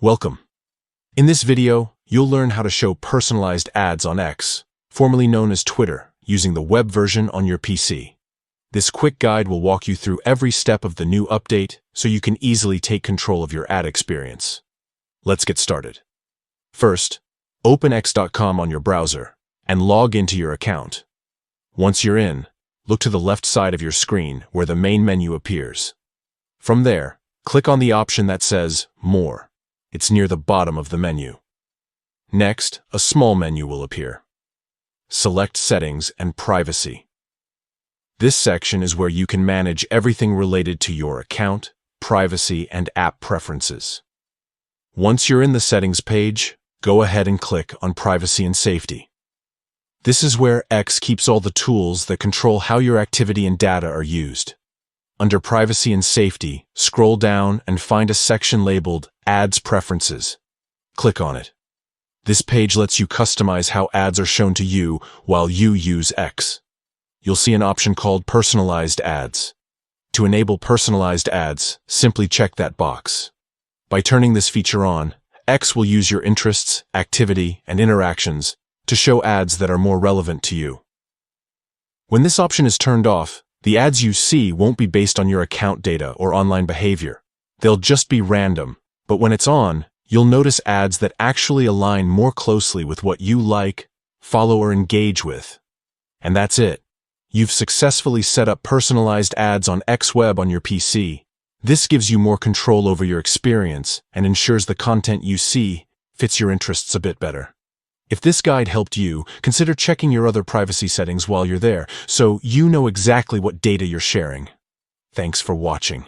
Welcome. In this video, you'll learn how to show personalized ads on X, formerly known as Twitter, using the web version on your PC. This quick guide will walk you through every step of the new update so you can easily take control of your ad experience. Let's get started. First, open x.com on your browser and log into your account. Once you're in, look to the left side of your screen where the main menu appears. From there, click on the option that says More. It's near the bottom of the menu. Next, a small menu will appear. Select Settings and Privacy. This section is where you can manage everything related to your account, privacy, and app preferences. Once you're in the settings page, go ahead and click on Privacy and Safety. This is where X keeps all the tools that control how your activity and data are used. Under Privacy and Safety, scroll down and find a section labeled Ads Preferences. Click on it. This page lets you customize how ads are shown to you while you use X. You'll see an option called Personalized Ads. To enable personalized ads, simply check that box. By turning this feature on, X will use your interests, activity, and interactions to show ads that are more relevant to you. When this option is turned off, the ads you see won't be based on your account data or online behavior. They'll just be random, but when it's on, you'll notice ads that actually align more closely with what you like, follow, or engage with. And that's it. You've successfully set up personalized ads on X Web on your PC. This gives you more control over your experience and ensures the content you see fits your interests a bit better. If this guide helped you, consider checking your other privacy settings while you're there so you know exactly what data you're sharing. Thanks for watching.